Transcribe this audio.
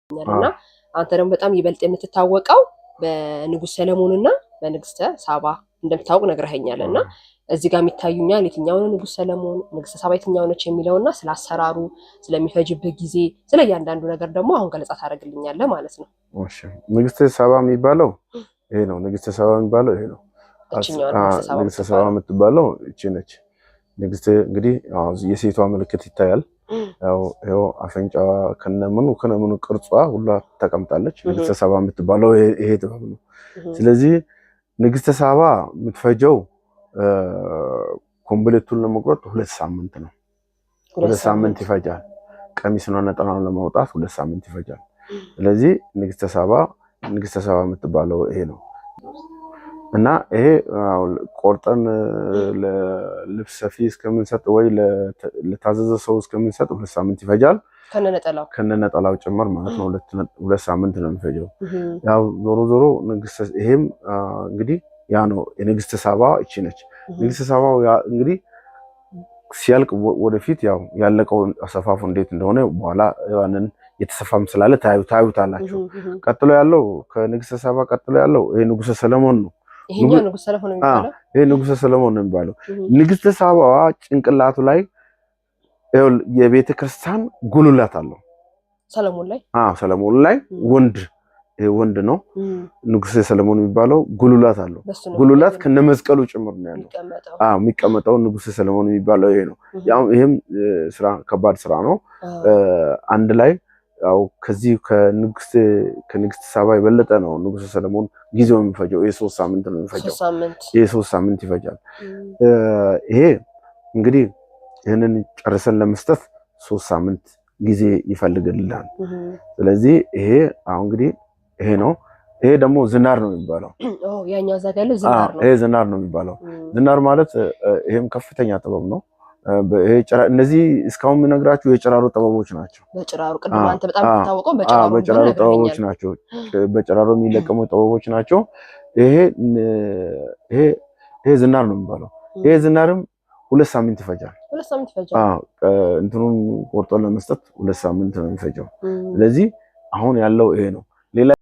እና አንተ ደግሞ በጣም ይበልጥ የምትታወቀው በንጉስ ሰለሞንና በንግስተ ሳባ እንደምታውቁ ነግረኸኛልና እዚህ ጋር የሚታዩኛል የትኛው ነው ንጉስ ሰለሞን ንግስተ ሳባ የትኛው ነች የሚለውና ስለ አሰራሩ ስለሚፈጅበት ጊዜ ስለ እያንዳንዱ ነገር ደግሞ አሁን ገለጻ ታደርግልኛለህ ማለት ነው። እሺ ንግስተ ሳባ የሚባለው ይሄ ነው። ንግስተ ሳባ የሚባለው ይሄ ነው። ንግስተ ሳባ የምትባለው እቺ ነች። ንግስት እንግዲህ የሴቷ ምልክት ይታያል። ያው አፈንጫዋ ከነምኑ ቅርጿ ሁላ ተቀምጣለች። ንግስተ ሳባ የምትባለው ይሄ ጥበብ ነው። ስለዚህ ንግስተ ሳባ የምትፈጀው ኮምፕሌቱን ለመቁረጥ 2 ሳምንት ነው። 2 ሳምንት ይፈጃል። ቀሚስና ነጠላውን ለማውጣት 2 ሳምንት ይፈጃል። ስለዚህ ንግስተ ሳባ የምትባለው ይሄ ነው እና ይሄ ቆርጠን ለልብስ ሰፊ እስከምንሰጥ ወይ ለታዘዘ ሰው እስከምንሰጥ 2 ሳምንት ይፈጃል። ከነነጠላው ጭምር ማለት ነው። 2 ሳምንት ነው የሚፈጀው። ያው ዞሮ ይሄም እንግዲህ ያ ነው የንግስተ ሳባ እቺ ነች። ንግስተ ሳባ እንግዲህ ሲያልቅ ወደፊት ያው ያለቀው አሰፋፉ እንዴት እንደሆነ በኋላ ያንን የተሰፋም ስላለ ታዩታላችሁ። ቀጥሎ ያለው ከንግስተ ሳባ ቀጥሎ ያለው ይሄ ንጉስ ሰለሞን ነው። ይሄኛው ንጉስ ሰለሞን ነው የሚባለው። ይሄ ንጉስ ሰለሞን ነው የሚባለው። ንግስተ ሳባ ጭንቅላቱ ላይ የቤተ ክርስቲያን ጉልላት አለው። ሰለሞን ላይ ወንድ ነው። ንጉስ ሰለሞን የሚባለው ጉልላት አለው። ጉልላት ከነመስቀሉ ጭምር ነው ያለው። የሚቀመጠው ንጉስ ሰለሞን የሚባለው ይሄ ነው። ያው ይሄም ከባድ ስራ ነው። አንድ ላይ ያው ከዚህ ከንግስት ሳባ የበለጠ ነው ንጉስ ሰለሞን ጊዜው የሚፈጀው። የ3 ሳምንት ነው የሚፈጀው። የ3 ሳምንት ይፈጃል። ይሄ እንግዲህ ይሄንን ጨርሰን ለመስጠት 3 ሳምንት ጊዜ ይፈልግልናል። ስለዚህ ይሄ አሁን እንግዲህ ይሄ ነው። ይሄ ደግሞ ዝናር ነው የሚባለው። ያኛው ዘጋለው ዝናር ነው። ይሄ ዝናር ነው የሚባለው። ዝናር ማለት ይሄም ከፍተኛ ጥበብ ነው። እነዚህ እስካሁን የምነግራችሁ የጭራሮ ጥበቦች ናቸው። በጭራሮ ቅድም አንተ በጣም ተታወቀው በጭራሮ ጥበቦች ናቸው። በጭራሮ የሚለቀሙ ጥበቦች ናቸው። ይሄ ዝናር ነው የሚባለው። ይሄ ዝናርም 2 ሳምንት ይፈጃል። እንትኑን ቆርጦ ለመስጠት 2 ሳምንት ነው የሚፈጀው። ስለዚህ አሁን ያለው ይሄ ነው። ሌላ